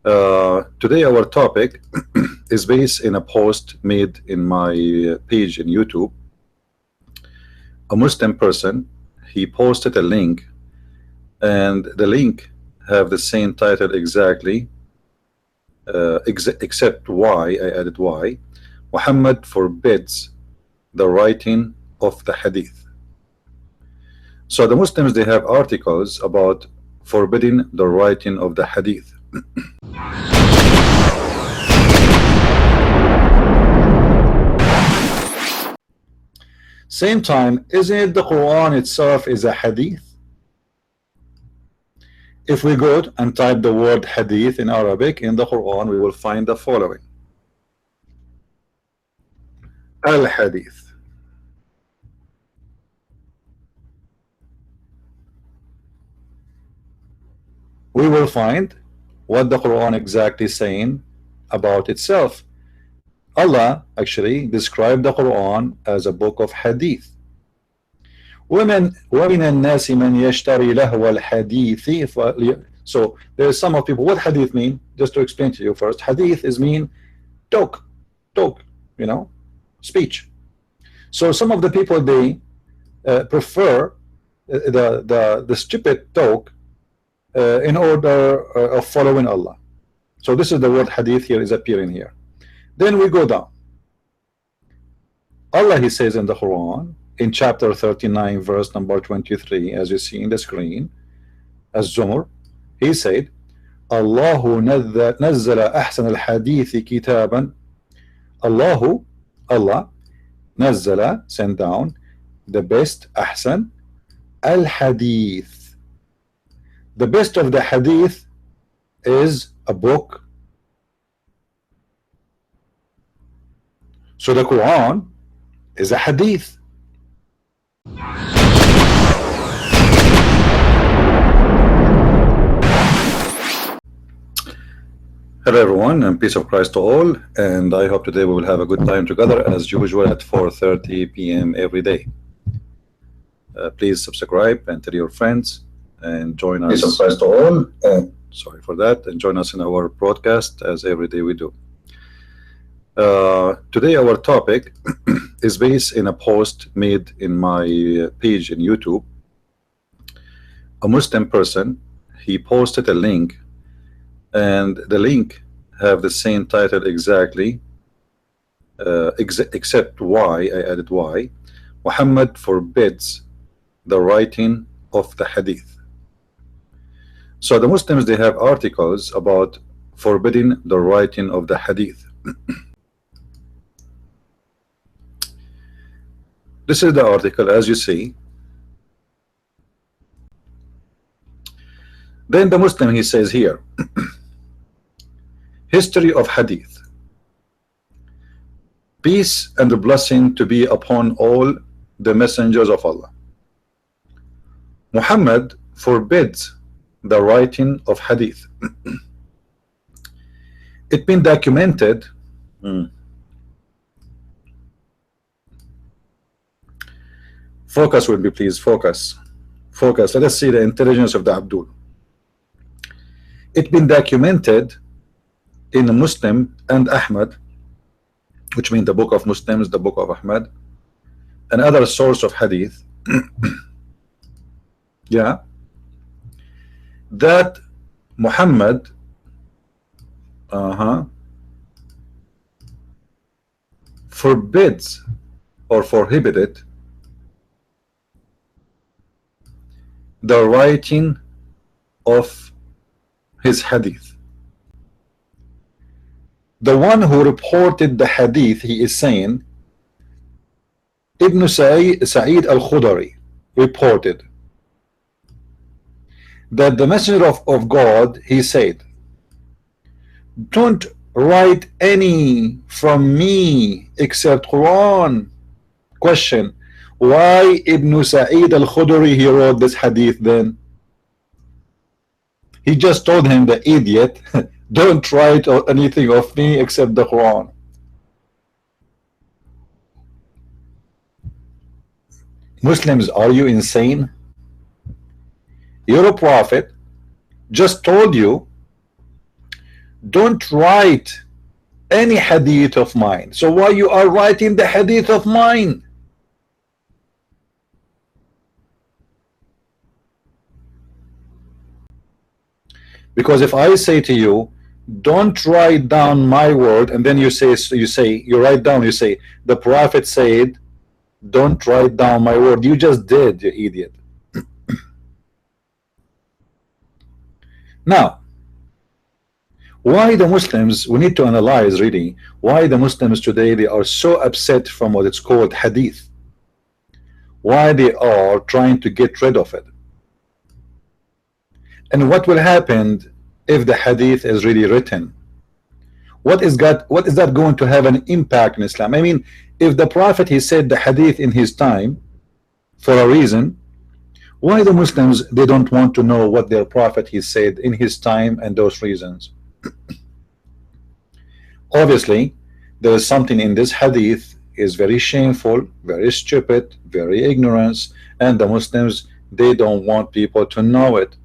Today our topic is based in a post made in my page in YouTube. A Muslim person, he posted a link, and the link have the same title exactly, except why I added why. Muhammad forbids the writing of the Hadith. So the Muslims, they have articles about forbidding the writing of the Hadith. Same time, isn't it the Quran itself is a Hadith? If we go and type the word Hadith in Arabic in the Quran, we will find the following: Al-Hadith. We will find what the Quran exactly saying about itself. Allah actually described the Quran as a book of Hadith. ومن الناس من يشتري لهو الحديث. So there is some of people. What Hadith mean? Just to explain to you first, Hadith is mean talk, you know, speech. So some of the people, they prefer the stupid talk in order of following Allah. So this is the word Hadith here is appearing here. Then we go down. Allah, he says in the Quran in chapter 39 verse number 23, as you see in the screen, as Zumur, he said, Allahu nazzala ahsan al-hadithi kitaban. Allah nazzala, sent down, the best, ahsan al-hadith. The best of the hadith is a book. So the Quran is a hadith. Hello everyone, and peace of Christ to all, and I hope today we will have a good time together as usual at 4:30 p.m. every day. Please subscribe and tell your friends and join us. Peace of Christ to all, sorry for that, and join us in our broadcast as every day we do. Today our topic is based in a post made in my page in YouTube. A Muslim person, he posted a link, and the link have the same title exactly, except why I added why. Muhammad forbids the writing of the Hadith. So the Muslims, they have articles about forbidding the writing of the Hadith. This is the article, as you see. Then the Muslim, he says here, history of Hadith. Peace and blessing to be upon all the messengers of Allah. Muhammad forbids the writing of Hadith. It's been documented. Focus with me, please. Focus. Let us see the intelligence of the Abdul. It's been documented in Muslim and Ahmad, which means the book of Muslims, the book of Ahmad, and other source of Hadith. Yeah, that Muhammad forbids or prohibited the writing of his Hadith. The one who reported the Hadith, he is saying, Ibn Sa'id al-Khudari reported that the Messenger of God, he said, don't write any from me except Quran. Question: why Ibn Sa'id al-Khudri he wrote this hadith then? He just told him, the idiot, don't write anything of me except the Quran. Muslims, are you insane? Your prophet just told you, don't write any hadith of mine. So why you are writing the hadith of mine? Because if I say to you, don't write down my word, and then you write down, you say the Prophet said, don't write down my word. You just did, you idiot. Now, why the Muslims, we need to analyze really why the Muslims today, they are so upset from what it's called hadith, why they are trying to get rid of it, and what will happen if the hadith is really written. What is that going to have an impact in Islam? I mean, if the Prophet, he said the hadith in his time for a reason, why the Muslims, they don't want to know what their Prophet, he said in his time and those reasons? Obviously there is something in this hadith is very shameful, very stupid, very ignorant, and the Muslims, they don't want people to know it.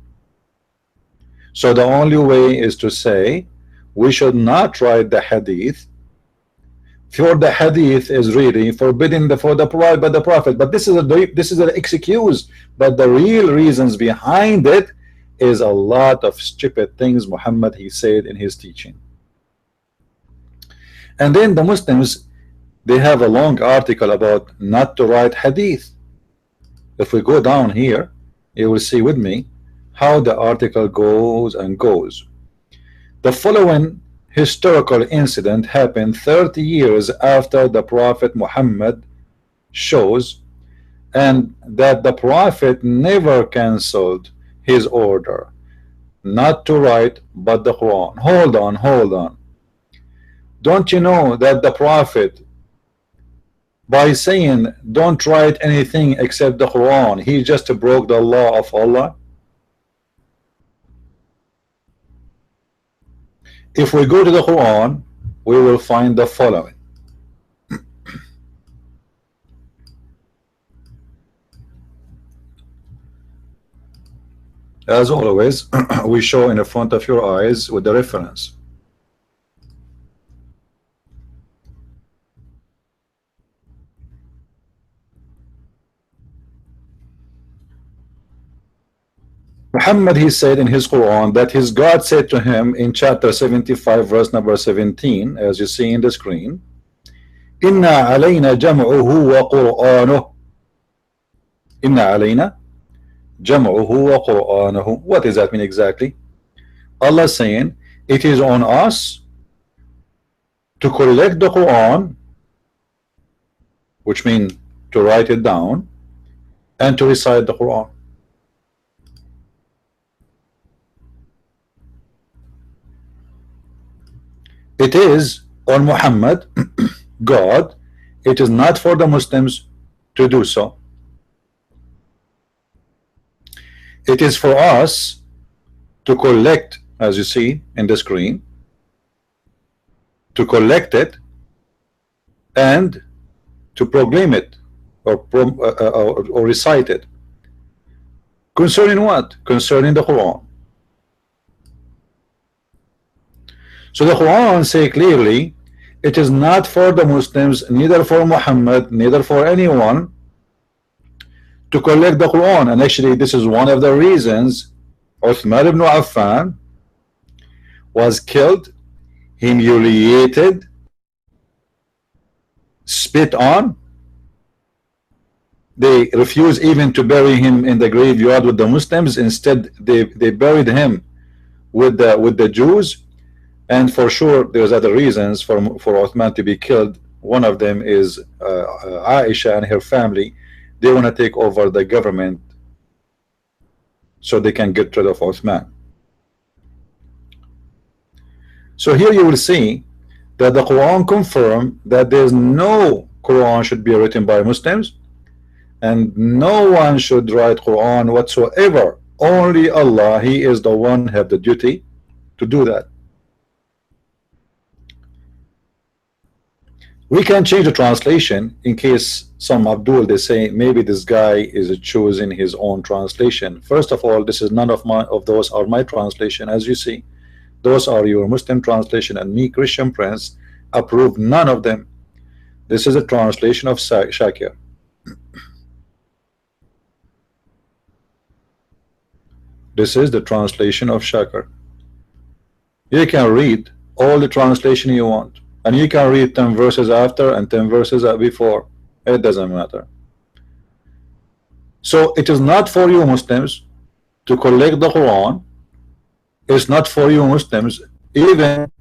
So the only way is to say we should not write the hadith, for the hadith is really forbidden for the Prophet. But this is an excuse, but the real reasons behind it is a lot of stupid things Muhammad, he said in his teaching. And then the Muslims, they have a long article about not to write hadith. If we go down here, you will see with me how the article goes and goes. The following historical incident happened 30 years after the Prophet Muhammad shows, and that the Prophet never cancelled his order not to write but the Quran. Hold on. Don't you know that the Prophet, by saying don't write anything except the Quran, he just broke the law of Allah? If we go to the Quran, we will find the following. As always, we show in the front of your eyes with the reference. Muhammad, he said in his Quran that his God said to him in chapter 75 verse number 17, as you see in the screen, Inna alayna jam'uhu wa qur'anuhu. Inna alayna jam'uhu wa qur'anuhu. What does that mean exactly? Allah saying it is on us to collect the Quran, which means to write it down and to recite the Quran. It is on Muhammad, God, it is not for the Muslims to do so. It is for us to collect, as you see in the screen, to collect it and to proclaim it or recite it. Concerning what? Concerning the Quran. So the Quran say clearly it is not for the Muslims, neither for Muhammad, neither for anyone to collect the Quran. And actually this is one of the reasons Uthman ibn Affan was killed, humiliated, spit on. They refused even to bury him in the graveyard with the Muslims. Instead they buried him with the Jews. And for sure there's other reasons for Uthman to be killed. One of them is Aisha and her family. They want to take over the government so they can get rid of Uthman. So here you will see that the Quran confirm that there's no Quran should be written by Muslims, and no one should write Quran whatsoever. Only Allah, he is the one have the duty to do that. We can change the translation in case some Abdul, they say maybe this guy is choosing his own translation. First of all, this is none of those are my translation. As you see, Those are your Muslim translation, and me, Christian Prince, approve none of them. This is a translation of Shakir. This is the translation of Shakir. You can read all the translation you want, and you can read 10 verses after and 10 verses before. It doesn't matter. So it is not for you Muslims to collect the Quran. It's not for you Muslims even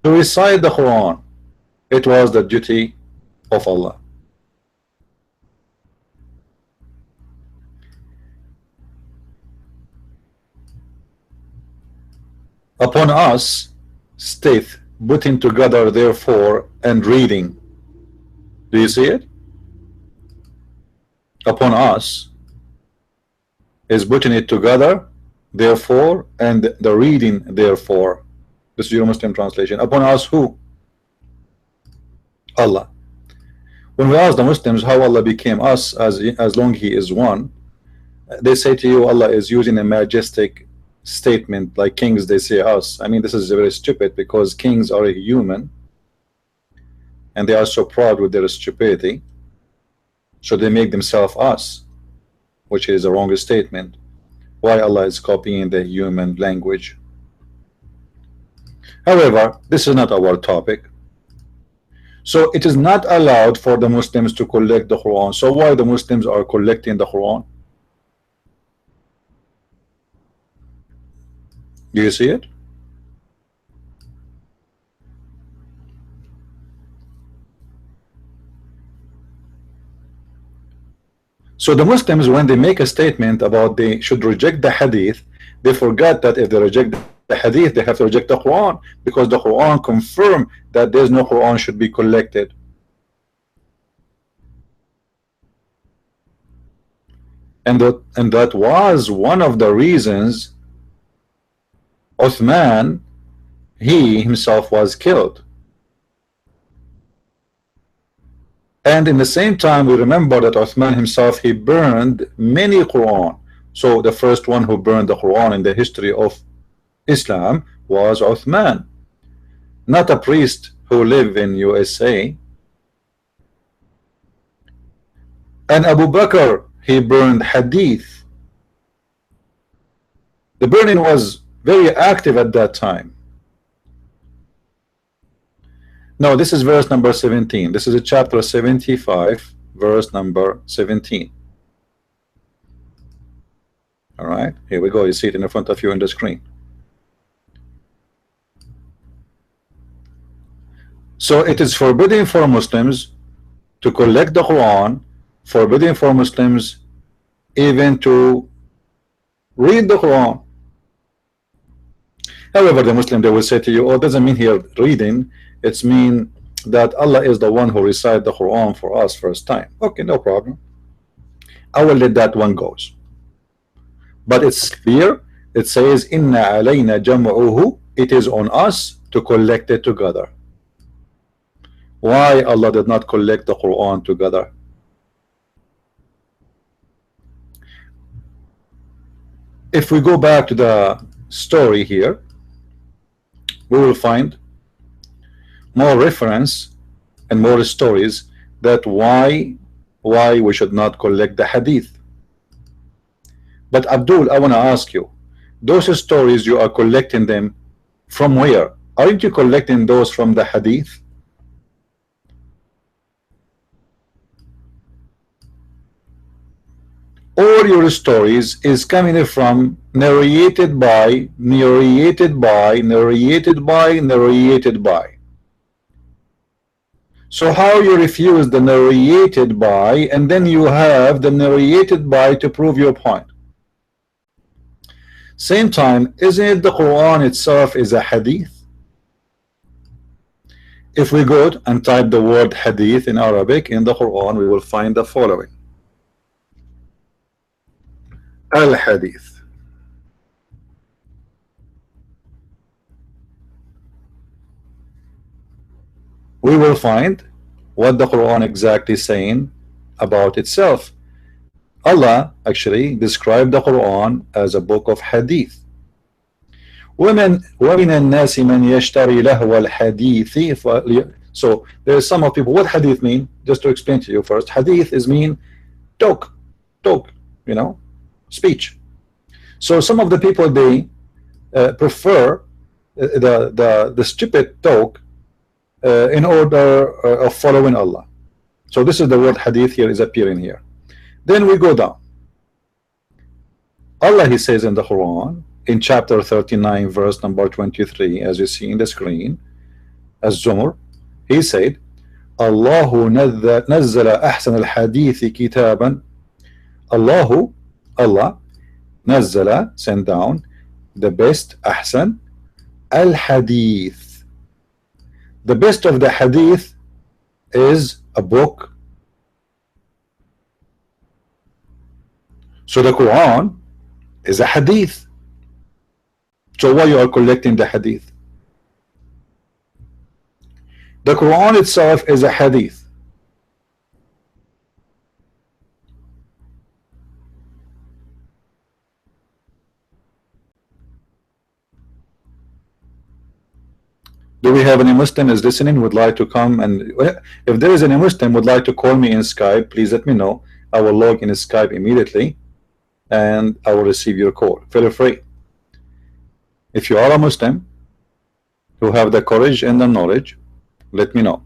to recite the Quran. It was the duty of Allah. Upon us, state, putting together, therefore, and reading. Do you see it? Upon us is putting it together, therefore, and the reading, therefore. This is your Muslim translation. Upon us, who? Allah. When we ask the Muslims how Allah became us, as long He is one, they say to you Allah is using a majestic statement like kings. They say us. I mean, this is very stupid, because kings are a human and they are so proud with their stupidity, so they make themselves us, which is a wrong statement. Why Allah is copying the human language? However, this is not our topic. So it is not allowed for the Muslims to collect the Quran. So why the Muslims are collecting the Quran? Do you see it? So the Muslims, when they make a statement about they should reject the Hadith, they forget that if they reject the Hadith, they have to reject the Quran, because the Quran confirmed that there's no Quran should be collected. And that was one of the reasons Uthman, he himself was killed. And in the same time, we remember that Uthman himself, he burned many Quran. So the first one who burned the Quran in the history of Islam was Uthman, not a priest who lived in USA. And Abu Bakr, he burned Hadith. The burning was very active at that time. No, this is verse number 17. This is a chapter 75, verse number 17. All right, here we go. You see it in front of you on the screen. So it is forbidden for Muslims to collect the Quran, forbidden for Muslims even to read the Quran. However, the Muslim, they will say to you, oh, it doesn't mean here reading, it's mean that Allah is the one who recited the Quran for us first time. Okay, no problem. I will let that one goes. But it's clear, it says, Inna alayna jam'uhu, it is on us to collect it together. Why Allah did not collect the Quran together? If we go back to the story here, we will find more reference and more stories that why we should not collect the Hadith. But Abdul, I want to ask you, those stories you are collecting them from where? Aren't you collecting those from the Hadith? All your stories is coming from narrated by. So how you refuse the narrated by, and then you have the narrated by to prove your point? Same time, isn't it the Quran itself is a Hadith? If we go and type the word Hadith in Arabic in the Quran, we will find the following. Al-Hadith. We will find what the Quran exactly saying about itself. Allah actually described the Quran as a book of Hadith. ومن الناس من يشتري لهو الحديث. So there is some of people. What hadith mean? Just to explain to you first, hadith is mean talk, you know, speech. So some of the people, they prefer the stupid talk in order of following Allah. So this is the word hadith here is appearing here. Then we go down. Allah, he says in the Quran in chapter 39 verse number 23, as you see in the screen, as Zumur, he said, Allahu nazzala ahsan al-hadithi kitaban. Allah nazzala, sent down, the best, ahsan al-hadith. The best of the hadith is a book. So the Quran is a hadith. So why you are collecting the hadith? The Quran itself is a hadith. Do we have any Muslim is listening would like to come? And if there is any Muslim would like to call me in Skype, please let me know. I will log in Skype immediately and I will receive your call. Feel free. If you are a Muslim who have the courage and the knowledge, let me know.